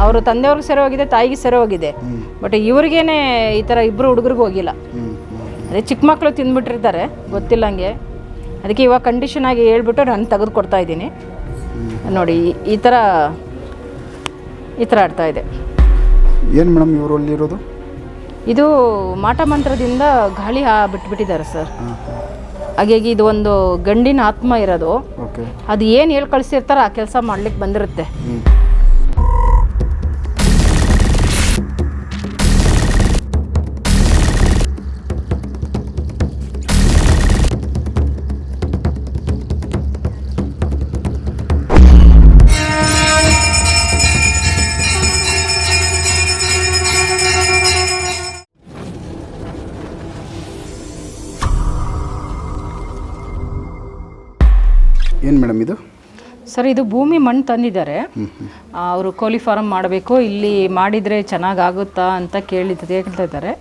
ಅವರು ತಂದೆಯವ್ರಿಗೆ ಸರಿ ಹೋಗಿದೆ, ತಾಯಿಗೆ ಸರಿ ಹೋಗಿದೆ. ಬಟ್ ಇವ್ರಿಗೇನೆ ಈ ಥರ ಇಬ್ಬರು ಹುಡುಗರಿಗೆ ಹೋಗಿಲ್ಲ. ಅದೇ ಚಿಕ್ಕ ಮಕ್ಕಳು ತಿಂದ್ಬಿಟ್ಟಿರ್ತಾರೆ ಗೊತ್ತಿಲ್ಲಂಗೆ. ಅದಕ್ಕೆ ಇವಾಗ ಕಂಡೀಷನ್ ಆಗಿ ಹೇಳ್ಬಿಟ್ಟು ನಾನು ತೆಗೆದು ಕೊಡ್ತಾ ಇದ್ದೀನಿ. ನೋಡಿ ಈ ಥರ ಆಡ್ತಾ ಇದೆ. ಏನು ಮೇಡಮ್ ಇವರಲ್ಲಿರೋದು? ಇದು ಮಾಟ ಮಂತ್ರದಿಂದ ಗಾಳಿ ಬಿಟ್ಬಿಟ್ಟಿದ್ದಾರೆ ಸರ್. ಹಾಗಾಗಿ ಇದು ಒಂದು ಗಂಡಿನ ಆತ್ಮ ಇರೋದು. ಅದು ಏನು ಹೇಳಿ ಕಳಿಸಿರ್ತಾರೋ ಆ ಕೆಲಸ ಮಾಡ್ಲಿಕ್ಕೆ ಬಂದಿರುತ್ತೆ. ಏನು ಮೇಡಮ್ ಇದು? ಸರ್ ಇದು ಭೂಮಿ ಮಣ್ಣು ತಂದಿದ್ದಾರೆ. ಅವರು ಕೋಳಿ ಫಾರಮ್ ಮಾಡಬೇಕು, ಇಲ್ಲಿ ಮಾಡಿದರೆ ಚೆನ್ನಾಗಾಗುತ್ತಾ ಅಂತ ಕೇಳ್ತಾ ಇದ್ದಾರೆ.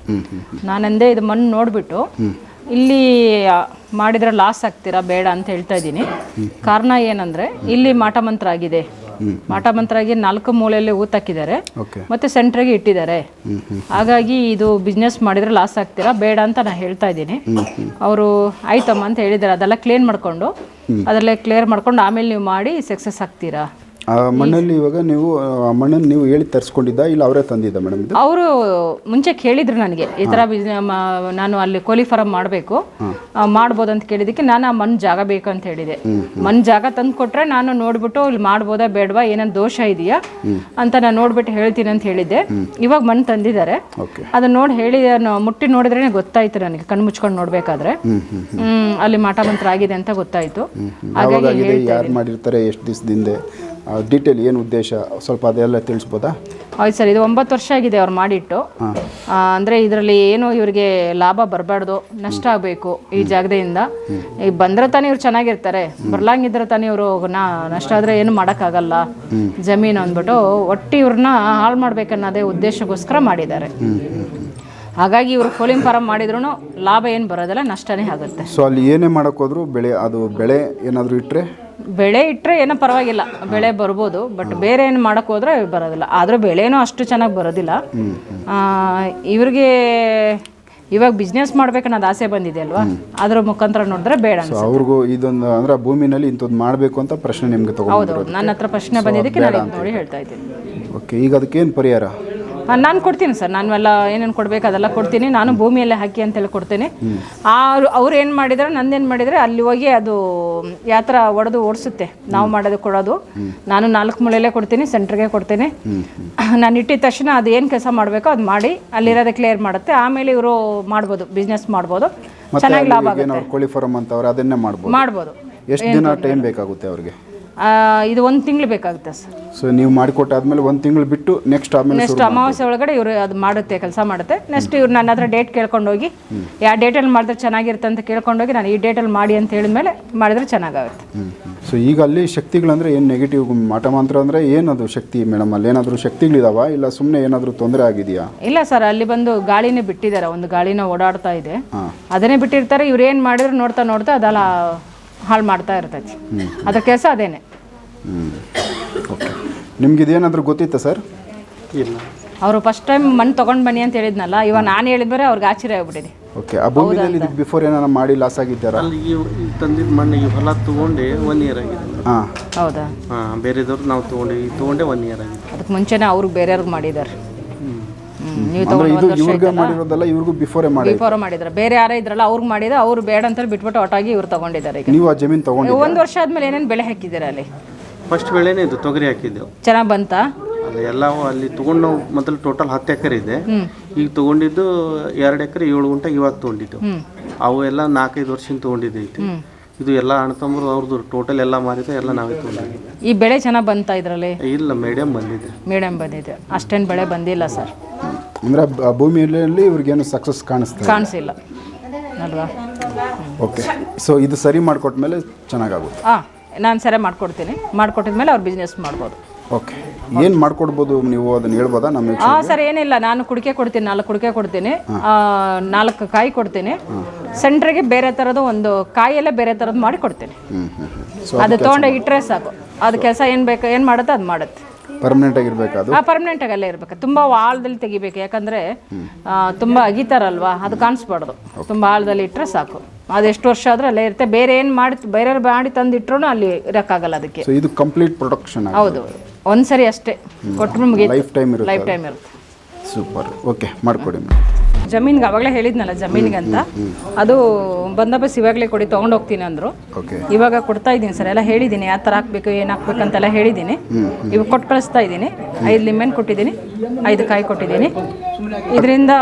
ನಾನಂದೇ ಇದು ಮಣ್ಣು ನೋಡಿಬಿಟ್ಟು ಇಲ್ಲಿ ಮಾಡಿದರೆ ಲಾಸ್ ಆಗ್ತೀರಾ ಬೇಡ ಅಂತ ಹೇಳ್ತಾ ಇದ್ದೀನಿ. ಕಾರಣ ಏನಂದರೆ ಇಲ್ಲಿ ಮಾಟ ಮಂತ್ರ ಆಗಿದೆ. ಮಾಟ ಮಂತ್ರ ಆಗಿ 4 ಮೂಲೆಯಲ್ಲಿ ಊತಾಕಿದ್ದಾರೆ ಮತ್ತು ಸೆಂಟ್ರಿಗೆ ಇಟ್ಟಿದ್ದಾರೆ. ಹಾಗಾಗಿ ಇದು ಬಿಸ್ನೆಸ್ ಮಾಡಿದರೆ ಲಾಸ್ ಆಗ್ತೀರಾ ಬೇಡ ಅಂತ ನಾನು ಹೇಳ್ತಾ ಇದ್ದೀನಿ. ಅವರು ಆಯ್ತಮ್ಮ ಅಂತ ಹೇಳಿದ್ದಾರೆ. ಅದೆಲ್ಲ ಕ್ಲೀನ್ ಮಾಡಿಕೊಂಡು ಅದರಲ್ಲೇ ಕ್ಲಿಯರ್ ಮಾಡ್ಕೊಂಡು ಆಮೇಲೆ ನೀವು ಮಾಡಿ ಸಕ್ಸಸ್ ಆಗ್ತೀರಾ. ಆ ಮಣ್ಣಲ್ಲಿ ಇವಾಗ ನೀವು ಮಣ್ಣನ್ನು ನೀವು ಹೇಳಿ ತರಿಸ್ಕೊಂಡಿದ್ದ ಇಲ್ಲ ಅವರೇ ತಂದಿದ್ದ ಮೇಡಮ್? ಅವರು ಮುಂಚೆ ಕೇಳಿದ್ರು ನನಗೆ ಈ ಥರ ನಾನು ಅಲ್ಲಿ ಕೋಳಿ ಫಾರಮ್ ಮಾಡಬೇಕು ಮಾಡ್ಬೋದು ಅಂತ ಕೇಳಿದ್ದಕ್ಕೆ ನಾನು ಆ ಮಣ್ಣು ಜಾಗ ಬೇಕು ಅಂತ ಹೇಳಿದೆ. ಮಣ್ಣು ಜಾಗ ತಂದು ಕೊಟ್ಟರೆ ನಾನು ನೋಡ್ಬಿಟ್ಟು ಇಲ್ಲಿ ಮಾಡ್ಬೋದಾ ಬೇಡವಾ ಏನೇನು ದೋಷ ಇದೆಯಾ ಅಂತ ನಾನು ನೋಡ್ಬಿಟ್ಟು ಹೇಳ್ತೀನಿ ಅಂತ ಹೇಳಿದ್ದೆ. ಇವಾಗ ಮಣ್ಣು ತಂದಿದ್ದಾರೆ. ಅದನ್ನ ನೋಡಿ ಹೇಳಿ ಮುಟ್ಟಿ ನೋಡಿದ್ರೆ ಗೊತ್ತಾಯ್ತು ನನಗೆ, ಕಣ್ಣು ಮುಚ್ಕೊಂಡು ನೋಡ್ಬೇಕಾದ್ರೆ ಅಲ್ಲಿ ಮಾಟ ಮಂತ್ರ ಆಗಿದೆ ಅಂತ ಗೊತ್ತಾಯ್ತು. ಹಾಗಾಗಿ ಯಾರು ಮಾಡಿರ್ತಾರೆ, ಎಷ್ಟು ದಿವಸದಿಂದ, ಡೀಟೇಲ್ ಏನು ಉದ್ದೇಶ ಸ್ವಲ್ಪ ಅದೆಲ್ಲ ತಿಳಿಸ್ಬೋದಾ? ಹೌದು ಸರ್, ಇದು 9 ವರ್ಷ ಆಗಿದೆ ಅವ್ರು ಮಾಡಿಟ್ಟು. ಅಂದರೆ ಇದರಲ್ಲಿ ಏನು ಇವರಿಗೆ ಲಾಭ ಬರಬಾರ್ದು, ನಷ್ಟ ಆಗಬೇಕು ಈ ಜಾಗದಿಂದ. ಈಗ ಬಂದರೆ ತಾನೇ ಇವ್ರು ಚೆನ್ನಾಗಿರ್ತಾರೆ, ಬರ್ಲಾಂಗಿದ್ರೆ ತಾನೇ ಇವರು ನಷ್ಟ ಆದರೆ ಏನು ಮಾಡೋಕ್ಕಾಗಲ್ಲ ಜಮೀನು ಅಂದ್ಬಿಟ್ಟು ಒಟ್ಟು ಇವ್ರನ್ನ ಹಾಳು ಮಾಡ್ಬೇಕನ್ನೋದೇ ಉದ್ದೇಶಕ್ಕೋಸ್ಕರ ಮಾಡಿದ್ದಾರೆ. ಹಾಗಾಗಿ ಇವರು ಕೋಳಿ ಫಾರಮ್ ಮಾಡಿದ್ರು ಲಾಭ ಏನು ಬರೋದಿಲ್ಲ, ನಷ್ಟನೇ ಆಗುತ್ತೆ. ಸೊ ಅಲ್ಲಿ ಏನೇ ಮಾಡೋಕ್ಕೋದ್ರು ಬೆಳೆ ಏನಾದರೂ ಇಟ್ಟರೆ ಬೆಳೆ ಇಟ್ಟರೆ ಏನೋ ಪರವಾಗಿಲ್ಲ, ಬೆಳೆ ಬರ್ಬೋದು. ಬಟ್ ಬೇರೆ ಏನು ಮಾಡೋಕ್ಕೆ ಹೋದ್ರೆ ಬರೋದಿಲ್ಲ. ಆದರೂ ಬೆಳೆನೂ ಅಷ್ಟು ಚೆನ್ನಾಗಿ ಬರೋದಿಲ್ಲ. ಇವ್ರಿಗೆ ಇವಾಗ ಬಿಸ್ನೆಸ್ ಮಾಡ್ಬೇಕನ್ನೋದು ಆಸೆ ಬಂದಿದೆ ಅಲ್ವಾ, ಅದ್ರ ಮುಖಾಂತರ ನೋಡಿದ್ರೆ ಬೇಡ ಅವ್ರಿಗೂ ಇದೊಂದು ಅಂದ್ರೆ ಭೂಮಿನಲ್ಲಿ ಇಂಥದ್ದು ಮಾಡಬೇಕು ಅಂತ ಪ್ರಶ್ನೆ ನಿಮ್ಗೆ ತಗೊಂಡು? ಹೌದು, ನನ್ನ ಹತ್ರ ಪ್ರಶ್ನೆ ಬಂದಿದ್ದಕ್ಕೆ ನಾನು ನೋಡಿ ಹೇಳ್ತಾ ಇದ್ದೀನಿ. ಓಕೆ, ಈಗ ಅದಕ್ಕೇನು ಪರಿಹಾರ? ನಾನು ಕೊಡ್ತೀನಿ ಸರ್, ನಾನು ಎಲ್ಲ ಏನೇನು ಕೊಡಬೇಕು ಅದೆಲ್ಲ ಕೊಡ್ತೀನಿ. ನಾನು ಭೂಮಿಯಲ್ಲೇ ಹಾಕಿ ಅಂತೇಳಿ ಕೊಡ್ತೀನಿ. ಅವ್ರು ಏನು ಮಾಡಿದರೆ ನಂದೇನು ಮಾಡಿದರೆ ಅಲ್ಲಿ ಹೋಗಿ ಅದು ಯಾವ ಥರ ಓಡಿಸುತ್ತೆ ನಾವು ಮಾಡೋದು ಕೊಡೋದು. ನಾನು 4 ಮೂಲೆಯಲ್ಲೇ ಕೊಡ್ತೀನಿ, ಸೆಂಟ್ರಿಗೆ ಕೊಡ್ತೀನಿ. ನಾನು ಇಟ್ಟಿದ ತಕ್ಷಣ ಅದು ಏನು ಕೆಲಸ ಮಾಡಬೇಕೋ ಅದು ಮಾಡಿ ಅಲ್ಲಿರೋದೇ ಕ್ಲಿಯರ್ ಮಾಡುತ್ತೆ. ಆಮೇಲೆ ಇವರು ಮಾಡ್ಬೋದು, ಬಿಸ್ನೆಸ್ ಮಾಡ್ಬೋದು, ಚೆನ್ನಾಗಿ ಲಾಭ ಆಗುತ್ತೆ. ಕೋಳಿ ಫಾರಮ್ ಅಂತ ಅವ್ರು ಅದನ್ನೇ ಮಾಡ್ಬೋದು. ಎಷ್ಟು ದಿನ ಟೈಮ್ ಬೇಕಾಗುತ್ತೆ ಅವ್ರಿಗೆ? ಇದು 1 ತಿಂಗಳು ಬೇಕಾಗುತ್ತೆ ಸರ್. ಸೊ ನೀವು ಮಾಡಿಕೊಟ್ಟಾದ್ಮೇಲೆ 1 ತಿಂಗಳು ಬಿಟ್ಟು ನೆಕ್ಸ್ಟ್ ಅಮಾವಾಸ್ಯೆ ಒಳಗಡೆ ಇವರು ಅದು ಮಾಡುತ್ತೆ, ಕೆಲಸ ಮಾಡುತ್ತೆ. ನೆಕ್ಸ್ಟ್ ಇವ್ರು ನನ್ನ ಹತ್ರ ಡೇಟ್ ಕೇಳ್ಕೊಂಡೋಗಿ ಯಾವ ಡೇಟಲ್ಲಿ ಮಾಡಿದ್ರೆ ಚೆನ್ನಾಗಿರುತ್ತೆ ಅಂತ ಕೇಳ್ಕೊಂಡೋಗಿ ನಾನು ಈ ಡೇಟಲ್ಲಿ ಮಾಡಿ ಅಂತ ಹೇಳಿದ್ಮೇಲೆ ಮಾಡಿದ್ರೆ ಚೆನ್ನಾಗಾಗುತ್ತೆ. ಸೊ ಈಗ ಅಲ್ಲಿ ಶಕ್ತಿಗಳಂದ್ರೆ ಏನು ನೆಗೆಟಿವ್ ಮಾಟ ಮಂತ್ರ ಅಂದರೆ ಏನದು ಶಕ್ತಿ ಮೇಡಮ್? ಅಲ್ಲಿ ಏನಾದರೂ ಶಕ್ತಿಗಳಿದಾವ ಇಲ್ಲ ಸುಮ್ಮನೆ ಏನಾದರೂ ತೊಂದರೆ ಆಗಿದೆಯಾ? ಇಲ್ಲ ಸರ್, ಅಲ್ಲಿ ಬಂದು ಗಾಳಿನೇ ಬಿಟ್ಟಿದ್ದಾರೆ, ಒಂದು ಗಾಳಿನ ಓಡಾಡ್ತಾ ಇದೆ, ಅದನ್ನೇ ಬಿಟ್ಟಿರ್ತಾರೆ. ಇವ್ರು ಏನು ಮಾಡಿದ್ರು ನೋಡ್ತಾ ಅದೆಲ್ಲ ಹಾಳು ಮಾಡ್ತಾ ಇರ್ತೈತಿ. ಅದ್ರ ಕೆಲಸ ಅದೇನೆ. ನಿಮ್ಗೆ ಇದೇನಾದರೂ ಗೊತ್ತಿತ್ತಾ ಸರ್? ಇಲ್ಲ, ಅವರು ಫಸ್ಟ್ ಟೈಮ್ ಮಣ್ಣು ತೊಗೊಂಡು ಬನ್ನಿ ಅಂತ ಹೇಳಿದ್ನಲ್ಲ, ಇವಾಗ ನಾನು ಹೇಳಿದ್ರೆ ಅವ್ರಿಗೆ ಆಶ್ಚರ್ಯ ಆಗ್ಬಿಟ್ಟಿದೆ. ಓಕೆ, ಆ ಭೂಮಿಯಲ್ಲಿ ಇದಕ್ಕೆ ಬಿಫೋರ್ ಏನಾರ ಮಾಡಿ ಲಾಸ್ ಆಗಿದ್ದಾರಾ? ಅಲ್ಲಿ ತಂದಿದ್ದ ಮಣ್ಣು ಈ ಹೊಲ ತೊಗೊಂಡೆ 1 ಇಯರ್ ಆಗಿದೆ. ಹೌದಾ? ಬೇರೆದವ್ರು ನಾವು ತೊಗೊಂಡೆ 1 ಇಯರ್ ಆಗಿದೆ. ಅದಕ್ಕೆ ಮುಂಚೆನೇ ಅವ್ರಿಗೆ ಬೇರೆಯವ್ರಿಗೆ ಮಾಡಿದ್ದಾರೆ. ಇವ್ರಿಗೂ ಬಿಫೋರ್ ಮಾಡಿದ್ರೆ ಬೇರೆ ಯಾರೇ ಇದ್ರಲ್ಲ ಅವ್ರಿಗೆ ಮಾಡಿದ್ರೆ ಅವ್ರು ಬೇಡ ಅಂತ ಬಿಟ್ಬಿಟ್ಟು ಒಟ್ಟಾಗಿ ಇವ್ರು ತಗೊಂಡಿದ್ದಾರೆ. ನೀವು ಆ ಜಮೀನು ತಗೊಂಡು 1 ವರ್ಷ ಆದ್ಮೇಲೆ ಏನೇನು ಬೆಳೆ ಹಾಕಿದ್ದೀರಾ ಅಲ್ಲಿ? ಫಸ್ಟ್ ಬೆಳೆನೇ ಇದು ತೊಗರಿ ಹಾಕಿದ್ದೆವು. ಚೆನ್ನಾಗಿ ಬಂತಾ? ಅಲ್ಲ, ಎಲ್ಲ ಅಲ್ಲಿ ತೊಗೊಂಡು ನಾವು ಮೊದಲು ಟೋಟಲ್ 10 ಎಕರೆ ಇದೆ. ಈಗ ತೊಗೊಂಡಿದ್ದು 2 ಎಕರೆ 7 ಗುಂಟೆ ಇವಾಗ ತೊಗೊಂಡಿದ್ದು. ಅವು ಎಲ್ಲ 4-5 ವರ್ಷದಿಂದ ತೊಗೊಂಡಿದ್ದೈತಿ. ಇದು ಎಲ್ಲ ಅಣ್ಣ ತಮ್ಮರು ಅವ್ರದ್ದು ಟೋಟಲ್ ಎಲ್ಲ ಮಾರಿದ ಎಲ್ಲ ನಾವೇ ತೊಗೊಂಡಿದ್ವಿ. ಈ ಬೆಳೆ ಚೆನ್ನಾಗಿ ಬಂತಾ ಇದರಲ್ಲಿ? ಇಲ್ಲ, ಮೀಡಿಯಂ ಬಂದಿದೆ. ಅಷ್ಟೇನು ಬೆಳೆ ಬಂದಿಲ್ಲ ಸರ್. ಅಂದ್ರೆ ಭೂಮಿಯಲ್ಲಿ ಇವ್ರಿಗೇನು ಸಕ್ಸಸ್ ಕಾಣಿಸಿಲ್ಲ ಅಲ್ವಾ? ಓಕೆ, ಸೊ ಇದು ಸರಿ ಮಾಡಿಕೊಟ್ಮೇಲೆ ಚೆನ್ನಾಗಾಗುತ್ತೆ. ನಾನು ಸರಿ ಮಾಡಿಕೊಟ್ಟಿದ್ಮೇಲೆ ಅವ್ರು ಬಿಸ್ನೆಸ್ ಮಾಡ್ಬೋದು. ಓಕೆ, ಏನು ಮಾಡ್ಕೊಡ್ಬೋದು ನೀವು ಅದನ್ನು ಹೇಳ್ಬೋದಾ ನಮಗೆ? ಸರ್, ಏನಿಲ್ಲ, ನಾನು ಕುಡಿಕೆ ಕೊಡ್ತೀನಿ, 4 ಕುಡಿಕೆ ಕೊಡ್ತೀನಿ, 4 ಕಾಯಿ ಕೊಡ್ತೀನಿ. ಸೆಂಟ್ರಿಗೆ ಬೇರೆ ಥರದ್ದು ಒಂದು ಕಾಯಿಯಲ್ಲೇ ಬೇರೆ ಥರದ್ದು ಮಾಡಿ ಕೊಡ್ತೀನಿ. ಅದು ತೊಗೊಂಡೋಗಿ ಇಟ್ಟರೆ ಸಾಕು, ಅದು ಕೆಲಸ ಏನು ಬೇಕು ಏನು ಮಾಡುತ್ತೆ ಅದು ಮಾಡುತ್ತೆ. ಪರ್ಮನೆಂಟ್ ಆಗಿರ್ಬೇಕು ಅದು. ಪರ್ಮನೆಂಟ್ ಆಗಿ ಅಲ್ಲೇ ಇರ್ಬೇಕು. ತುಂಬ ಆಳದಲ್ಲಿ ತೆಗಿಬೇಕು, ಯಾಕಂದರೆ ತುಂಬ ಅಗಿತಾರಲ್ವಾ, ಅದು ಕಾಣಿಸ್ಬಾರ್ದು. ತುಂಬ ಆಳದಲ್ಲಿ ಇಟ್ಟರೆ ಸಾಕು. ಅದು ಎಷ್ಟು ವರ್ಷ ಆದರೂ ಅಲ್ಲೇ ಇರುತ್ತೆ. ಬೇರೆ ಏನು ಬೇರೆಯವ್ರು ಮಾಡಿ ತಂದು ಇಟ್ಟರು ಅಲ್ಲಿ ಇರೋಕ್ಕಾಗಲ್ಲ ಅದಕ್ಕೆ. ಸೊ ಇದು ಕಂಪ್ಲೀಟ್ ಪ್ರೊಡಕ್ಷನ್. ಹೌದು, ಒಂದ್ಸರಿ ಅಷ್ಟೇ ಕೊಟ್ಟರು ಮುಗಿಯುತ್ತೆ. ಲೈಫ್ ಟೈಮ್ ಇರುತ್ತೆ. ಸೂಪರ್. ಓಕೆ, ಮಾಡಿಕೊಡಿ. ಜಮೀನ್ಗೆ ಅವಾಗಲೇ ಹೇಳಿದ್ನಲ್ಲ ಜಮೀನಿಗೆ ಅಂತ, ಅದು ಬಂದೋಬಸ್ತ್ ಇವಾಗಲೇ ಕೊಡಿ ತೊಗೊಂಡು ಹೋಗ್ತೀನಿ ಅಂದರು. ಇವಾಗ ಕೊಡ್ತಾ ಇದ್ದೀನಿ ಸರ್, ಎಲ್ಲ ಹೇಳಿದ್ದೀನಿ ಯಾವ ಥರ ಹಾಕಬೇಕು ಏನು ಹಾಕ್ಬೇಕಂತೆಲ್ಲ ಹೇಳಿದ್ದೀನಿ. ಇವಾಗ ಕೊಟ್ಟು ಕಳಿಸ್ತಾ ಇದ್ದೀನಿ. 5 ಲಿಂಬೆನ್ ಕೊಟ್ಟಿದ್ದೀನಿ, 5 ಕಾಯಿ ಕೊಟ್ಟಿದ್ದೀನಿ. ಇದರಿಂದ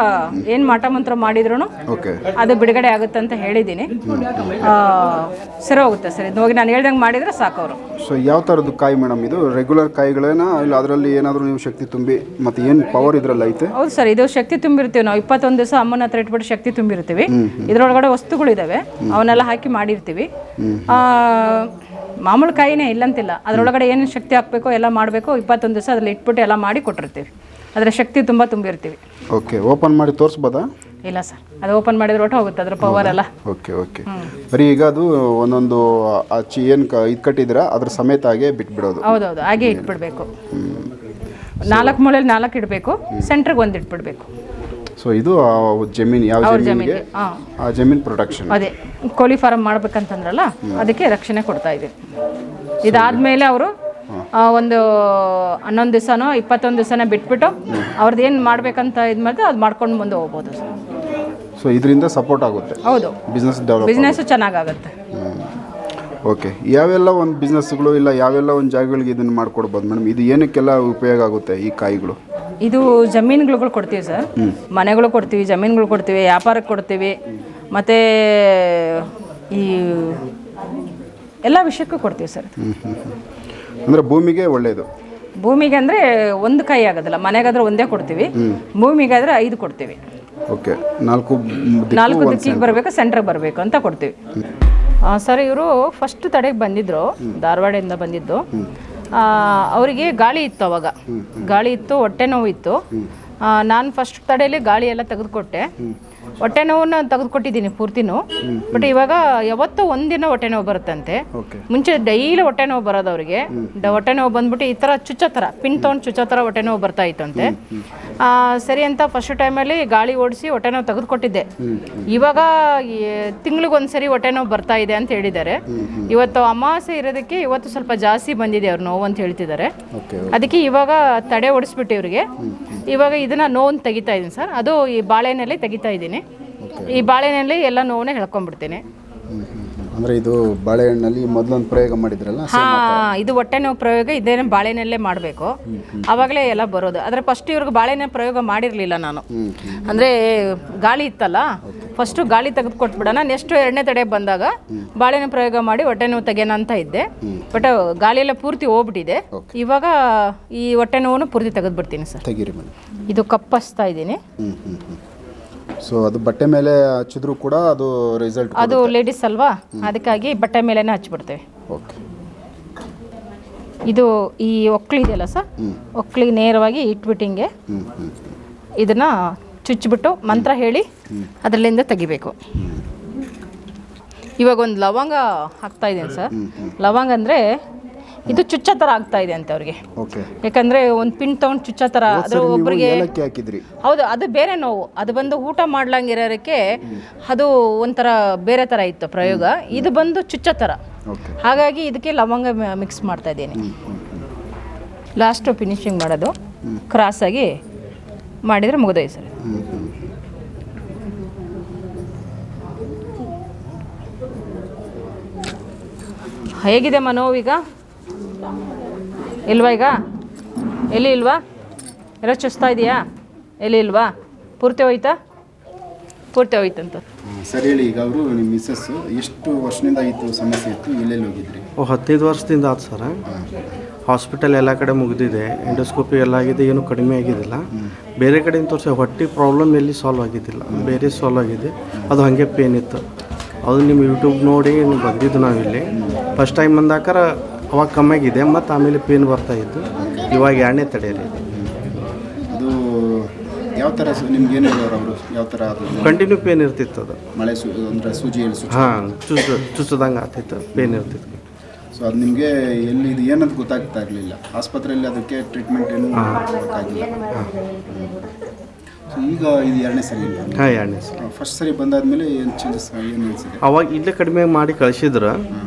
ಏನು ಮಾಟ ಮಂತ್ರ ಮಾಡಿದ್ರು ಅದು ಬಿಡುಗಡೆ ಆಗುತ್ತೆ ಅಂತ ಹೇಳಿದ್ದೀನಿ. ಸರಿ ಹೋಗುತ್ತೆ ಸರ್, ಇದು ಹೋಗಿ ನಾನು ಹೇಳ್ದಂಗೆ ಮಾಡಿದರೆ ಸಾಕು ಅವರು. ಸೊ ಯಾವ ಥರದ್ದು ಕಾಯಿ ಮೇಡಮ್ ಇದು? ರೆಗ್ಯುಲರ್ ಕಾಯಿಗಳೇನಾ ಇಲ್ಲ ಅದರಲ್ಲಿ ಏನಾದರೂ ನೀವು ಶಕ್ತಿ ತುಂಬಿ ಮತ್ತು ಏನು ಪವರ್ ಇದರಲ್ಲಿ ಐತೆ? ಹೌದು ಸರ್, ಇದು ಶಕ್ತಿ ತುಂಬಿರ್ತೀವಿ ನಾವು. 21 ದಿವಸ ಅಮ್ಮನ ಹತ್ರ ಇಟ್ಬಿಟ್ಟು ಶಕ್ತಿ ತುಂಬಿರ್ತೀವಿ. ಇದರೊಳಗಡೆ ವಸ್ತುಗಳಿದ್ದಾವೆ, ಅವನ್ನೆಲ್ಲ ಹಾಕಿ ಮಾಡಿರ್ತೀವಿ. ಮಾಮೂಲು ಕಾಯಿನೇ ಇಲ್ಲಂತಿಲ್ಲ, ಅದರೊಳಗಡೆ ಏನು ಶಕ್ತಿ ಹಾಕಬೇಕೋ ಎಲ್ಲ ಮಾಡಬೇಕು. 21 ದಿವಸ ಅದ್ರಲ್ಲಿ ಇಟ್ಬಿಟ್ಟು ಎಲ್ಲ ಮಾಡಿ ಕೊಟ್ಟಿರ್ತೀವಿ. ಅದರ ಶಕ್ತಿ ತುಂಬ ತುಂಬಿರ್ತೀವಿ. ಓಕೆ, ಓಪನ್ ಮಾಡಿ ತೋರಿಸ್ಬೋದಾ? ಇಲ್ಲ ಸರ್, ಅದು ಓಪನ್ ಮಾಡಿದ್ರೆ ಒಟ್ಟು ಹೋಗುತ್ತೆ ಅದ್ರ ಪವರ್ ಎಲ್ಲ. Okay okay. ಬರೀ ಈಗ ಅದು ಒಂದೊಂದು ಏನು ಇದು ಕಟ್ಟಿದ್ರೆ ಅದ್ರ ಸಮೇತ ಹಾಗೆ ಬಿಟ್ಬಿಡೋದು? ಹೌದೌದು, ಹಾಗೆ ಇಟ್ಬಿಡ್ಬೇಕು. 4 ಮೂಲೆಯಲ್ಲಿ 4 ಇಡಬೇಕು, ಸೆಂಟ್ರಿಗೆ 1 ಇಟ್ಬಿಡ್ಬೇಕು. ಸೊ ಇದು ಜಮೀನು, ಯಾವ ಜಮೀನಿಗೆ ಆ ಜಮೀನು ಪ್ರೊಟೆಕ್ಷನ್. ಅದೇ ಕೋಳಿ ಫಾರಂ ಮಾಡ್ಬೇಕಂತಂದ್ರಲ್ಲ, ಅದಕ್ಕೆ ರಕ್ಷಣೆ ಕೊಡ್ತಾ ಇದ್ದೀವಿ. ಇದಾದ್ಮೇಲೆ ಅವರು ಒಂದು 11 ದಿವಸನೋ 21 ದಿವಸನ ಬಿಟ್ಬಿಟ್ಟು ಅವ್ರದ್ದು ಏನು ಮಾಡ್ಬೇಕಂತ ಇದು ಮಾಡಿದ್ರೆ ಅದು ಮಾಡ್ಕೊಂಡು ಮುಂದೆ ಹೋಗ್ಬೋದು ಸರ್. ಸೊ ಇದರಿಂದ ಸಪೋರ್ಟ್ ಆಗುತ್ತೆ. ಹೌದು, ಬಿಸ್ನೆಸ್ ಚೆನ್ನಾಗಾಗುತ್ತೆ. ಓಕೆ, ಯಾವೆಲ್ಲ ಒಂದು ಬಿಸ್ನೆಸ್ಗಳು ಇಲ್ಲ ಯಾವೆಲ್ಲ ಒಂದು ಜಾಗಗಳಿಗೆ ಇದನ್ನು ಮಾಡ್ಕೊಡ್ಬೋದು ಮೇಡಮ್? ಇದು ಏನಕ್ಕೆಲ್ಲ ಉಪಯೋಗ ಆಗುತ್ತೆ ಈ ಕಾಯಿಗಳು? ಇದು ಜಮೀನುಗಳು ಕೊಡ್ತೀವಿ ಸರ್, ಮನೆಗಳು ಕೊಡ್ತೀವಿ, ಜಮೀನುಗಳು ಕೊಡ್ತೀವಿ, ವ್ಯಾಪಾರಕ್ಕೆ ಕೊಡ್ತೀವಿ, ಮತ್ತು ಈ ಎಲ್ಲ ವಿಷಯಕ್ಕೂ ಕೊಡ್ತೀವಿ ಸರ್. ಅಂದರೆ ಭೂಮಿಗೆ ಒಳ್ಳೆಯದು. ಭೂಮಿಗೆ ಅಂದರೆ 1 ಕಾಯಿ ಆಗೋದಿಲ್ಲ, ಮನೆಗಾದ್ರೆ 1 ಕೊಡ್ತೀವಿ, ಭೂಮಿಗಾದರೆ 5 ಕೊಡ್ತೀವಿ. ಓಕೆ, 4 ದಿಕ್ಕಿಗೆ ಬರಬೇಕು, ಸೆಂಟ್ರಿಗೆ ಬರಬೇಕು ಅಂತ ಕೊಡ್ತೀವಿ. ಸರ್, ಇವರು ಫಸ್ಟ್ ತಡೆಗೆ ಬಂದಿದ್ದರು, ಧಾರವಾಡದಿಂದ ಬಂದಿದ್ದು. ಅವರಿಗೆ ಗಾಳಿ ಇತ್ತು, ಅವಾಗ ಗಾಳಿ ಇತ್ತು, ಹೊಟ್ಟೆ ನೋವು ಇತ್ತು. ನಾನು ಫಸ್ಟ್ ತಡೆಯಲ್ಲಿ ಗಾಳಿ ಎಲ್ಲ ತೆಗೆದುಕೊಟ್ಟೆ. ಹೊಟ್ಟೆ ನೋವನ್ನು ತೆಗೆದುಕೊಟ್ಟಿದ್ದೀನಿ ಪೂರ್ತಿನೂ. ಬಟ್ ಇವಾಗ ಯಾವತ್ತೂ ಒಂದಿನ ಹೊಟ್ಟೆ ನೋವು ಬರುತ್ತಂತೆ. ಮುಂಚೆ ಡೈಲಿ ಹೊಟ್ಟೆ ನೋವು ಬರೋದು ಅವರಿಗೆ. ಹೊಟ್ಟೆ ನೋವು ಬಂದ್ಬಿಟ್ಟು ಈ ಥರ ಚುಚ್ಚೋ ಥರ, ಪಿನ್ ತೊಗೊಂಡು ಚುಚ್ಚೋ ಥರ ಹೊಟ್ಟೆ ನೋವು ಬರ್ತಾ ಇತ್ತಂತೆ. ಸರಿ ಅಂತ ಫಸ್ಟ್ ಟೈಮಲ್ಲಿ ಗಾಳಿ ಓಡಿಸಿ ಹೊಟ್ಟೆ ನೋವು ತೆಗೆದುಕೊಟ್ಟಿದ್ದೆ. ಇವಾಗ ತಿಂಗಳಿಗೊಂದ್ಸರಿ ಹೊಟ್ಟೆ ನೋವು ಬರ್ತಾ ಇದೆ ಅಂತ ಹೇಳಿದ್ದಾರೆ. ಇವತ್ತು ಅಮಾವಾಸ್ಯೆ ಇರೋದಕ್ಕೆ ಇವತ್ತು ಸ್ವಲ್ಪ ಜಾಸ್ತಿ ಬಂದಿದೆ ಅವ್ರ ನೋವು ಅಂತ ಹೇಳ್ತಿದ್ದಾರೆ. ಅದಕ್ಕೆ ಇವಾಗ ತಡೆ ಓಡಿಸ್ಬಿಟ್ಟು ಇವ್ರಿಗೆ ಇವಾಗ ಇದನ್ನ ನೋವನ್ನು ತೆಗಿತಾ ಇದ್ದೀನಿ ಸರ್. ಅದು ಈ ಬಾಳೆನಲ್ಲಿ ತೆಗಿತಾ ಇದ್ದೀನಿ. ಈ ಬಾಳೆನಲ್ಲಿ ಎಲ್ಲ ನೋವನ್ನ ಹೇಳ್ಕೊಂಡ್ಬಿಡ್ತೀನಿ. ಅಂದರೆ ಇದು ಬಾಳೆಹಣ್ಣಲ್ಲಿ ಮೊದಲೊಂದು ಪ್ರಯೋಗ ಮಾಡಿದ್ರಲ್ಲ? ಇದು ಹೊಟ್ಟೆ ನೋವು ಪ್ರಯೋಗ ಇದೇನೇ ಬಾಳೆನಲ್ಲೇ ಮಾಡಬೇಕು, ಆವಾಗಲೇ ಎಲ್ಲ ಬರೋದು. ಆದರೆ ಫಸ್ಟ್ ಇವ್ರಿಗೆ ಬಾಳೆನ ಪ್ರಯೋಗ ಮಾಡಿರಲಿಲ್ಲ ನಾನು. ಅಂದರೆ ಗಾಳಿ ಇತ್ತಲ್ಲ, ಫಸ್ಟು ಗಾಳಿ ತೆಗೆದು ಕೊಟ್ಬಿಡೋಣ, ನೆಕ್ಸ್ಟ್ 2ನೇ ತಡೆ ಬಂದಾಗ ಬಾಳೆನ ಪ್ರಯೋಗ ಮಾಡಿ ಹೊಟ್ಟೆ ನೋವು ತೆಗೆಯೋಣ ಅಂತ ಇದ್ದೆ. ಬಟ್ ಗಾಳಿ ಎಲ್ಲ ಪೂರ್ತಿ ಹೋಗ್ಬಿಟ್ಟಿದೆ. ಇವಾಗ ಈ ಹೊಟ್ಟೆ ನೋವನ್ನು ಪೂರ್ತಿ ತೆಗೆದುಬಿಡ್ತೀನಿ ಸರ್. ಇದು ಕಪ್ಪಸ್ತಾ ಇದ್ದೀನಿ. ಸೊ ಅದು ಬಟ್ಟೆ ಮೇಲೆ ಹಚ್ಚಿದ್ರು ಕೂಡ ಅದು ರಿಸಲ್ಟ್? ಅದು ಲೇಡೀಸ್ ಅಲ್ವಾ, ಅದಕ್ಕಾಗಿ ಬಟ್ಟೆ ಮೇಲೆನೇ ಹಚ್ಬಿಡ್ತೇವೆ. ಓಕೆ. ಇದು ಈ ಒಕ್ಕಳು ಇದೆಯಲ್ಲ ಸರ್, ಒಕ್ಕಳಿಗೆ ನೇರವಾಗಿ ಇಟ್ಬಿಟ್ಟಿಂಗೆ ಇದನ್ನ ಚುಚ್ಚಿಬಿಟ್ಟು ಮಂತ್ರ ಹೇಳಿ ಅದರಲ್ಲಿಂದ ತೆಗಿಬೇಕು. ಇವಾಗ ಒಂದು ಲವಂಗ ಹಾಕ್ತಾ ಇದ್ದೀನಿ ಸರ್. ಲವಂಗ ಅಂದರೆ ಇದು ಚುಚ್ಚ ಥರ ಆಗ್ತಾ ಇದೆ ಅಂತ ಅವ್ರಿಗೆ. ಯಾಕಂದರೆ ಒಂದು ಪಿನ್ ತೊಗೊಂಡು ಚುಚ್ಚ ಥರ ಅದ್ರ ಒಬ್ಬರಿಗೆ. ಹೌದು, ಅದು ಬೇರೆ ನೋವು. ಅದು ಬಂದು ಊಟ ಮಾಡ್ಲಂಗಿರೋಕ್ಕೆ ಅದು ಒಂಥರ ಬೇರೆ ಥರ ಇತ್ತು ಪ್ರಯೋಗ. ಇದು ಬಂದು ಚುಚ್ಚ ಥರ, ಹಾಗಾಗಿ ಇದಕ್ಕೆ ಲವಂಗ ಮಿಕ್ಸ್ ಮಾಡ್ತಾ ಇದ್ದೀನಿ. ಲಾಸ್ಟು ಫಿನಿಶಿಂಗ್ ಮಾಡೋದು ಕ್ರಾಸಾಗಿ ಮಾಡಿದರೆ ಮುಗಿದೋಯ್ತು ಸರ್. ಹೇಗಿದೆ ನೋವೀಗ? ಇಲ್ವಾ? ಈಗ ಎಲ್ಲಿ ಇಲ್ವಾ? ಎಲ್ಲ ಚುಸ್ತಾ ಇದೆಯಾ? ಎಲ್ಲಿ ಇಲ್ವಾ? ಪೂರ್ತಿ ಹೋಯ್ತಾ? ಪೂರ್ತಿ ಹೋಯ್ತಂತ. ಸರಿ ಹೇಳಿ, ಈಗ ಅವರು ನಿಮ್ಮ ಮಿಸ್ಸಸ್ ಎಷ್ಟು ವರ್ಷದಿಂದ ಇತ್ತು ಸಮಸ್ಯೆ ಇತ್ತು, ಎಲ್ಲೆಲ್ಲಿ ಹೋಗಿದ್ರಿ? 15 ವರ್ಷದಿಂದ ಆಯ್ತು ಸರ್. ಹಾಸ್ಪಿಟಲ್ ಎಲ್ಲ ಕಡೆ ಮುಗಿದಿದೆ, ಎಂಡೋಸ್ಕೋಪಿ ಎಲ್ಲ ಆಗಿದೆ, ಏನೂ ಕಡಿಮೆ ಆಗಿದ್ದಿಲ್ಲ. ಬೇರೆ ಕಡೆಯಿಂದ ತೋರಿಸಿ ಹೊಟ್ಟೆ ಪ್ರಾಬ್ಲಮ್ ಎಲ್ಲಿ ಸಾಲ್ವ್ ಆಗಿದ್ದಿಲ್ಲ, ಬೇರೆ ಸಾಲ್ವ್ ಆಗಿದೆ. ಅದು ಹಾಗೆ ಪೇನ್ ಇತ್ತು. ಅದು ನಿಮ್ಮ ಯೂಟ್ಯೂಬ್ ನೋಡಿ ಬಂದಿದ್ದು ನಾವಿಲ್ಲಿ. ಫಸ್ಟ್ ಟೈಮ್ ಬಂದಾಕಾರ ಅವಾಗ ಕಮ್ಮಿಯಾಗಿದೆ, ಮತ್ತು ಆಮೇಲೆ ಪೇನ್ ಬರ್ತಾಯಿತ್ತು. ಇವಾಗ 2ನೇ ತಡೆಯಲ್ಲಿ. ಅದು ಯಾವ ಥರ ನಿಮ್ಗೆ ಏನು ಹೇಳೋರು ಅವರು? ಯಾವ ಥರ ಅದು ಕಂಟಿನ್ಯೂ ಪೇನ್ ಇರ್ತಿತ್ತು. ಅದು ಮಳೆ ಅಂದರೆ ಸೂಜಿ? ಹಾಂ, ಚುಚ್ಚದಂಗೆ ಆಗ್ತಿತ್ತು, ಪೇನ್ ಇರ್ತಿತ್ತು. ಸೊ ಅದು ನಿಮಗೆ ಎಲ್ಲಿ ಇದು ಏನಂತ ಗೊತ್ತಾಗ್ತಾ ಇರಲಿಲ್ಲ, ಆಸ್ಪತ್ರೆಯಲ್ಲಿ ಅದಕ್ಕೆ ಟ್ರೀಟ್ಮೆಂಟ್ ಏನು ಗೊತ್ತಾಗಿಲ್ಲ. ಸೊ ಈಗ ಇದು 2ನೇ ಸರಿ ಇಲ್ಲ? ಹಾಂ, 2ನೇ ಸರಿ. ಫಸ್ಟ್ ಸರಿ ಬಂದಾದ್ಮೇಲೆ ಏನು ಚೇಂಜಸ್ ಏನು ಅನಿಸಿದೆ? ಅವಾಗ ಇಲ್ಲೇ ಕಡಿಮೆ ಮಾಡಿ ಕಳಿಸಿದ್ರು,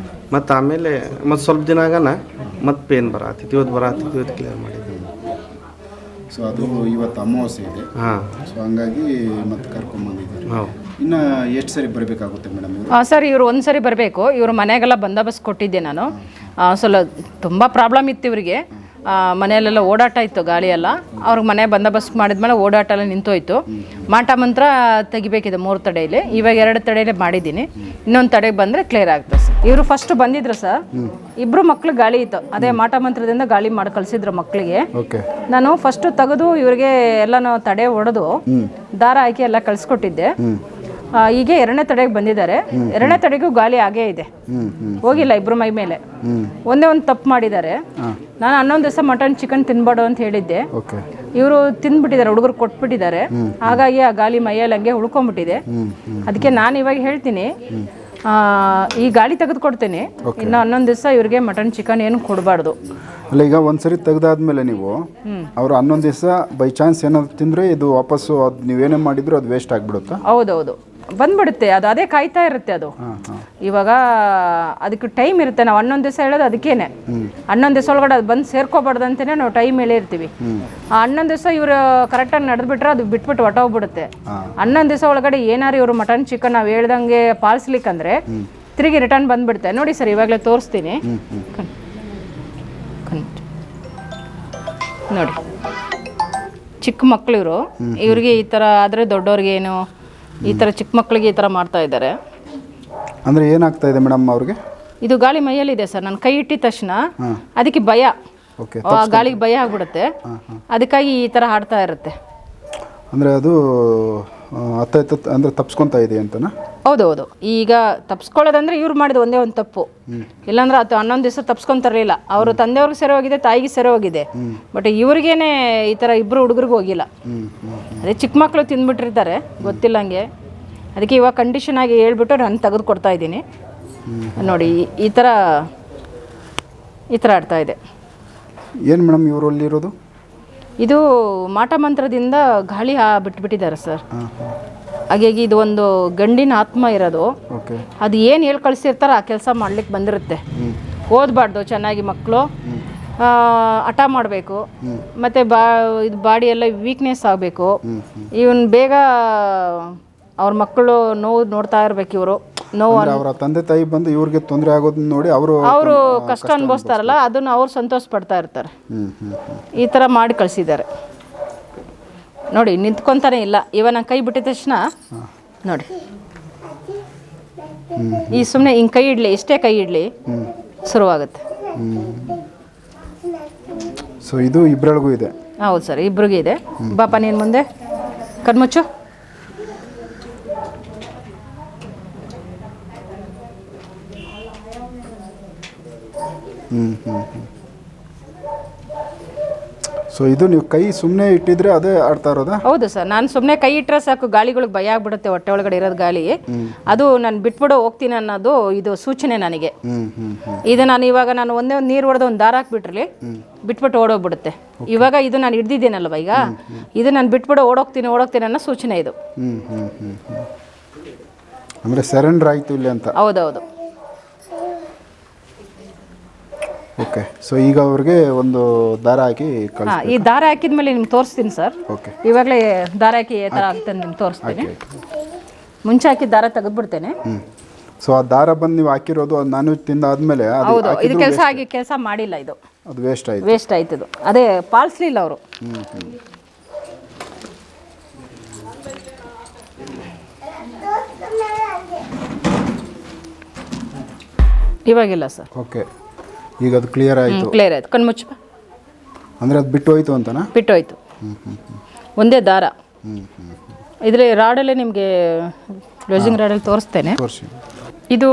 ಮತ್ತು ಆಮೇಲೆ ಮತ್ತು ಸ್ವಲ್ಪ ದಿನ ಆಗನ ಮತ್ತು ಪೇನ್ ಬರತ್ತಿತ್ತು, ಇವತ್ತು ಕ್ಲಿಯರ್ ಮಾಡಿದ್ವಿ. ಸೊ ಅದು ಇವತ್ತು ಅಮಾವಾಸ್ಯೆ ಇದೆ. ಹಾಂ. ಸೊ ಹಂಗಾಗಿ ಮತ್ತೆ ಕರ್ಕೊಂಬಂದಿದ್ದೀರಿ. ಹೌದು. ಇನ್ನು ಎಷ್ಟು ಸರಿ ಬರಬೇಕಾಗುತ್ತೆ ಮೇಡಮ್ ಇವರು? ಸರ್ ಇವರು ಒಂದು ಸರಿ ಬರಬೇಕು. ಇವ್ರ ಮನೆಗೆಲ್ಲ ಬಂದೋಬಸ್ತ್ ಕೊಟ್ಟಿದ್ದೆ ನಾನು. ಸ್ವಲ್ಪ ತುಂಬ ಪ್ರಾಬ್ಲಮ್ ಇತ್ತು ಇವರಿಗೆ. ಮನೆಯಲ್ಲೆಲ್ಲ ಓಡಾಟ ಇತ್ತು, ಗಾಳಿ ಎಲ್ಲ. ಅವ್ರಿಗೆ ಮನೆ ಬಂದೋಬಸ್ತ್ ಮಾಡಿದ್ಮೇಲೆ ಓಡಾಟ ಎಲ್ಲ ನಿಂತೋಯ್ತು. ಮಾಟ ಮಂತ್ರ ತೆಗಿಬೇಕಿದೆ 3 ತಡೆಯಲ್ಲಿ. ಇವಾಗ 2 ತಡೆಯಲ್ಲೇ ಮಾಡಿದ್ದೀನಿ. ಇನ್ನೊಂದು ತಡೆಗೆ ಬಂದರೆ ಕ್ಲಿಯರ್ ಆಗ್ತದೆ ಸರ್. ಇವರು ಫಸ್ಟ್ ಬಂದಿದ್ರು ಸರ್, 2 ಮಕ್ಳು ಗಾಳಿ ಇತ್ತು. ಅದೇ ಮಾಟ ಮಂತ್ರದಿಂದ ಗಾಳಿ ಮಾಡಿ ಕಳಿಸಿದ್ರು ಮಕ್ಕಳಿಗೆ. ನಾನು ಫಸ್ಟು ತೆಗೆದು ಇವರಿಗೆ ಎಲ್ಲನೂ ತಡೆ ಹೊಡೆದು ದಾರ ಹಾಕಿ ಎಲ್ಲ ಕಳಿಸ್ಕೊಟ್ಟಿದ್ದೆ. ಈಗ 2ನೇ ತಡೆಗೆ ಬಂದಿದ್ದಾರೆ. 2ನೇ ತಡೆಗೂ ಗಾಳಿ ಆಗೇ ಇದೆ, ಹೋಗಿಲ್ಲ 2 ಮೈ ಮೇಲೆ. ಒಂದೇ ಒಂದು ತಪ್ಪು ಮಾಡಿದ್ದಾರೆ. ನಾನು 11 ದಿವಸ ಮಟನ್ ಚಿಕನ್ ತಿನ್ಬೇಡು ಅಂತ ಹೇಳಿದ್ದೆ. ಇವರು ತಿಂದ್ಬಿಟ್ಟಿದ್ದಾರೆ, ಹುಡುಗರು ಕೊಟ್ಬಿಟ್ಟಿದ್ದಾರೆ. ಹಾಗಾಗಿ ಆ ಗಾಳಿ ಮೈಯಲ್ಲಿ ಹಂಗೆ ಉಳ್ಕೊಂಡ್ಬಿಟ್ಟಿದೆ. ಅದಕ್ಕೆ ನಾನು ಇವಾಗ ಹೇಳ್ತೀನಿ, ಈ ಗಾಳಿ ತೆಗೆದುಕೊಡ್ತೇನೆ. ಇನ್ನು 11 ದಿವಸ ಇವ್ರಿಗೆ ಮಟನ್ ಚಿಕನ್ ಏನು ಕೊಡಬಾರ್ದು. ಅಲ್ಲ, ಈಗ ಒಂದ್ಸರಿ ತೆಗ್ದಾದ್ಮೇಲೆ ನೀವು ಅವರು 11 ದಿವಸ ಬೈ ಚಾನ್ಸ್ ಏನಾದ್ರು ತಿಂದರೆ ಇದು ವಾಪಸ್ಸು ಅದು ನೀವೇನೇ ಮಾಡಿದ್ರು ಅದು ವೇಸ್ಟ್ ಆಗಿಬಿಡುತ್ತಾ? ಹೌದೌದು, ಬಂದ್ಬಿಡುತ್ತೆ. ಅದೇ ಕಾಯ್ತಾ ಇರುತ್ತೆ ಅದು. ಇವಾಗ ಅದಕ್ಕೆ ಟೈಮ್ ಇರುತ್ತೆ. ನಾವು 11 ದಿವಸ ಹೇಳೋದು ಅದಕ್ಕೇನೆ. 11 ದಿವಸ ಒಳಗಡೆ ಅದು ಬಂದು ಸೇರ್ಕೋಬಾರ್ದು ಅಂತಲೇ ನಾವು ಟೈಮ್ ಹೇಳಿರ್ತೀವಿ. ಆ 11 ದಿವಸ ಇವರು ಕರೆಕ್ಟಾಗಿ ನಡೆದ್ಬಿಟ್ರೆ ಅದು ಬಿಟ್ಬಿಟ್ಟು ಹೊಟ್ಟೋಗ್ಬಿಡುತ್ತೆ. 11 ದಿವಸ ಒಳಗಡೆ ಏನಾರು ಇವರು ಮಟನ್ ಚಿಕನ್ ನಾವು ಹೇಳ್ದಂಗೆ ಪಾಲಿಸ್ಲಿಕ್ಕಂದ್ರೆ ತಿರುಗಿ ರಿಟರ್ನ್ ಬಂದ್ಬಿಡುತ್ತೆ. ನೋಡಿ ಸರ್, ಇವಾಗಲೇ ತೋರಿಸ್ತೀನಿ ನೋಡಿ. ಚಿಕ್ಕ ಮಕ್ಕಳು ಇವರು, ಇವ್ರಿಗೆ ಈ ಥರ ಆದರೆ ದೊಡ್ಡವ್ರಿಗೆ ಏನು, ಈ ಥರ ಚಿಕ್ಕ ಮಕ್ಕಳಿಗೆ ಈ ಥರ ಮಾಡ್ತಾ ಇದ್ದಾರೆ. ಅಂದರೆ ಏನಾಗ್ತಾ ಇದೆ ಮೇಡಮ್ ಅವ್ರಿಗೆ? ಇದು ಗಾಳಿ ಮೈಯಲ್ಲಿದೆ ಸರ್. ನಾನು ಕೈ ಇಟ್ಟಿದ ತಕ್ಷಣ ಅದಕ್ಕೆ ಭಯ, ಗಾಳಿಗೆ ಭಯ ಆಗ್ಬಿಡುತ್ತೆ. ಅದಕ್ಕಾಗಿ ಈ ಥರ ಆಡ್ತಾ ಇರುತ್ತೆ. ಅಂದರೆ ಅದು ಅಂದರೆ ತಪ್ಸ್ಕೊತಾ ಇದೆ ಅಂತನಾ? ಹೌದೌದು. ಈಗ ತಪ್ಸ್ಕೊಳ್ಳೋದಂದ್ರೆ ಇವ್ರು ಮಾಡಿದ ಒಂದೇ ಒಂದು ತಪ್ಪು. ಇಲ್ಲಾಂದ್ರೆ ಅದು 11 ದಿವಸ ತಪ್ಸ್ಕೊಂತಾರಿಲ್ಲ. ಅವರು ತಂದೆಯವ್ರಿಗೆ ಸೆರೆ ಹೋಗಿದೆ, ತಾಯಿಗೆ ಸೆರೆ ಹೋಗಿದೆ. ಬಟ್ ಇವ್ರಿಗೇನೆ ಈ ಥರ 2 ಹುಡುಗರಿಗೆ ಹೋಗಿಲ್ಲ. ಅದೇ ಚಿಕ್ಕ ಮಕ್ಕಳು ತಿಂದ್ಬಿಟ್ಟಿರ್ತಾರೆ, ಗೊತ್ತಿಲ್ಲಂಗೆ. ಅದಕ್ಕೆ ಇವಾಗ ಕಂಡೀಷನ್ ಆಗಿ ಹೇಳ್ಬಿಟ್ಟು ನಾನು ತೆಗೆದು ಕೊಡ್ತಾ ಇದ್ದೀನಿ. ನೋಡಿ, ಈ ಥರ ಆಡ್ತಾ ಇದೆ. ಏನು ಮೇಡಮ್ ಇವರಲ್ಲಿರೋದು? ಇದು ಮಾಟ ಮಂತ್ರದಿಂದ ಗಾಳಿ ಬಿಟ್ಬಿಟ್ಟಿದ್ದಾರೆ ಸರ್. ಹಾಗಾಗಿ ಇದು ಒಂದು ಗಂಡಿನ ಆತ್ಮ ಇರೋದು. ಅದು ಏನು ಹೇಳಿ ಕಳಿಸಿರ್ತಾರೋ ಆ ಕೆಲಸ ಮಾಡ್ಲಿಕ್ಕೆ ಬಂದಿರುತ್ತೆ. ಓದಬಾರ್ದು ಚೆನ್ನಾಗಿ ಮಕ್ಕಳು, ಹಠ ಮಾಡಬೇಕು, ಮತ್ತು ಇದು ಬಾಡಿ ಎಲ್ಲ ವೀಕ್ನೆಸ್ ಆಗಬೇಕು. ಇವನ್ ಬೇಗ ಅವ್ರ ಮಕ್ಕಳು ನೋವು ನೋಡ್ತಾ ಇರ್ಬೇಕು. ಇವರು ನೋವು ಅವರ ತಂದೆ ತಾಯಿ ಬಂದು ಇವ್ರಿಗೆ ತೊಂದರೆ ಆಗೋದನ್ನ ನೋಡಿ ಅವರು ಕಷ್ಟ ಅನುಭವಿಸ್ತಾರಲ್ಲ, ಅದನ್ನು ಅವ್ರು ಸಂತೋಷ ಪಡ್ತಾ ಇರ್ತಾರೆ. ಈ ಥರ ಮಾಡಿ ಕಳಿಸಿದ್ದಾರೆ ನೋಡಿ. ನಿಂತ್ಕೊಂತಾನೆ ಇಲ್ಲ. ಇವಾಗ ನಾನು ಕೈ ಬಿಟ್ಟಿದ ತಕ್ಷಣ ನೋಡಿ, ಈ ಸುಮ್ಮನೆ ಹಿಂಗೆ ಕೈ ಇಡಲಿ, ಎಷ್ಟೇ ಕೈ ಇಡಲಿ ಶುರುವಾಗುತ್ತೆ. ಸೊ ಇದು ಇಬ್ಬರಿಗೂ ಇದೆ? ಹೌದು ಸರ್, ಇಬ್ರಿಗೂ ಇದೆ. ಬಾಪ ನೀನು ಮುಂದೆ ಕಣ್ಮುಚ್ಚು. ಸೊ ಇದು ನೀವು ಕೈ ಸುಮ್ಮನೆ ಇಟ್ಟಿದ್ರೆ ಅದೇ ಆಡ್ತಾ ಇರೋದಾ? ಹೌದು ಸರ್, ನಾನು ಸುಮ್ಮನೆ ಕೈ ಇಟ್ಟರೆ ಸಾಕು, ಗಾಳಿಗಳಿಗೆ ಭಯ ಆಗ್ಬಿಡುತ್ತೆ. ಹೊಟ್ಟೆ ಒಳಗಡೆ ಇರೋದು ಗಾಳಿ, ಅದು ನಾನು ಬಿಟ್ಬಿಡೋ ಹೋಗ್ತೀನಿ ಅನ್ನೋದು ಇದು ಸೂಚನೆ ನನಗೆ. ಇದು ನಾನು ಇವಾಗ ಒಂದೇ ಒಂದು ನೀರು ಹೊಡೆದು ಒಂದು ದಾರ ಹಾಕ್ಬಿಟ್ರಲ್ಲಿ ಬಿಟ್ಬಿಟ್ಟು ಓಡೋಗ್ಬಿಡುತ್ತೆ. ಇವಾಗ ಇದು ನಾನು ಹಿಡ್ದಿದ್ದೀನಲ್ವ, ಈಗ ಇದು ನಾನು ಬಿಟ್ಬಿಟ್ಟು ಓಡೋಗ್ತೀನಿ ಅನ್ನೋ ಸೂಚನೆ ಇದು. ಅಂದರೆ ಸರೆಂಡರ್ ಆಯಿತು ಇಲ್ಲಿ ಅಂತ? ಹೌದೌದು. ಓಕೆ. ಸೊ ಈಗ ಅವ್ರಿಗೆ ಒಂದು ದಾರ ಹಾಕಿ ಈ ದಾರ ಹಾಕಿದ್ಮೇಲೆ ನಿಮ್ಗೆ ತೋರಿಸ್ತೀನಿ ಸರ್. ಓಕೆ. ಇವಾಗಲೇ ದಾರ ಹಾಕಿ ಈ ಥರ ಆಗ್ತದೆ ನಿಮ್ಗೆ ತೋರಿಸ್ತೀನಿ. ಮುಂಚೆ ಹಾಕಿದ ದಾರ ತೆಗೆದ್ಬಿಡ್ತೇನೆ. ಸೊ ಆ ದಾರ ಬಂದು ನೀವು ಹಾಕಿರೋದು ಅದು ನಾನು ತಿಂದಾದ್ಮೇಲೆ ಹೌದು, ಇದು ಕೆಲಸ ಮಾಡಿಲ್ಲ. ಇದು ಅದು ವೇಸ್ಟ್ ಆಯ್ತು. ಅದೇ ಪಾಲಿಸ್ಲಿಲ್ಲ ಅವರು. ಇವಾಗಿಲ್ಲ ಸರ್. ಓಕೆ, ಈಗ ಅದು ಕ್ಲಿಯರ್ ಆಯಿತು. ಕಣ್ಮುಚ್ಚ. ಅಂದರೆ ಅದು ಬಿಟ್ಟು ಹೋಯ್ತು ಅಂತನಾ? ಬಿಟ್ಟು ಹೋಯ್ತು. ಒಂದೇ ದಾರ. ಇದ್ರೆ ರಾಡಲ್ಲೇ ನಿಮಗೆ ಕ್ಲೋಸಿಂಗ್ ರಾಡಲ್ಲಿ ತೋರಿಸ್ತೇನೆ. ಇದು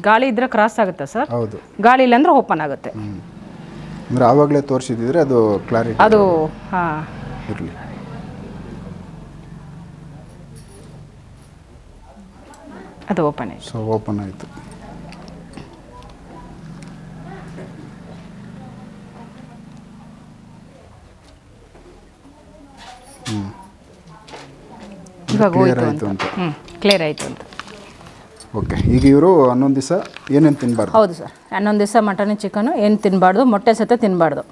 ಗಾಳಿ ಇದ್ರೆ ಕ್ರಾಸ್ ಆಗುತ್ತೆ ಸರ್. ಹೌದು. ಗಾಳಿ ಇಲ್ಲ ಅಂದ್ರೆ ಓಪನ್ ಆಗುತ್ತೆ. ಅಂದರೆ ಆವಾಗಲೇ ತೋರಿಸಿದ್ರೆ ಅದು ಕ್ಲಾರಿಟಿ ಅದು ಹಾಂ ಇರಲಿ. ಅದು ಓಪನ್ ಆಯಿತು. ಸೊ ಓಪನ್ ಆಯಿತು. ಇವಾಗ ಕ್ಲಿಯರ್ ಹೋಯ್ತು ಆಯಿತು ಅಂತ ಅಂತ ಕ್ಲಿಯರ್ ಆಯಿತು ಅಂತ. ಓಕೆ. ಈಗ ಇವರು 11 ದಿವಸ ಏನೇನು ತಿನ್ನಬಾರ್ದು? ಹೌದು ಸರ್, 11 ದಿವಸ ಮಟನ್ ಚಿಕನು ಏನು ತಿನ್ನಬಾರ್ದು, ಮೊಟ್ಟೆ ಸಹಿತ ತಿನ್ನಬಾರ್ದು.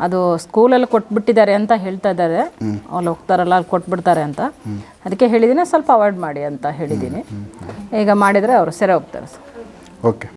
ಅದು ಸ್ಕೂಲಲ್ಲಿ ಕೊಟ್ಬಿಟ್ಟಿದ್ದಾರೆ ಅಂತ ಹೇಳ್ತಾ ಇದ್ದಾರೆ, ಅಲ್ಲಿ ಹೋಗ್ತಾರಲ್ಲ ಅಲ್ಲಿ ಕೊಟ್ಬಿಡ್ತಾರೆ ಅಂತ, ಅದಕ್ಕೆ ಹೇಳಿದ್ದೀನಿ ಸ್ವಲ್ಪ ಅವಾಯ್ಡ್ ಮಾಡಿ ಅಂತ ಹೇಳಿದ್ದೀನಿ. ಈಗ ಮಾಡಿದರೆ ಅವರು ಸರಿ ಹೋಗ್ತಾರೆ ಸರ್. ಓಕೆ.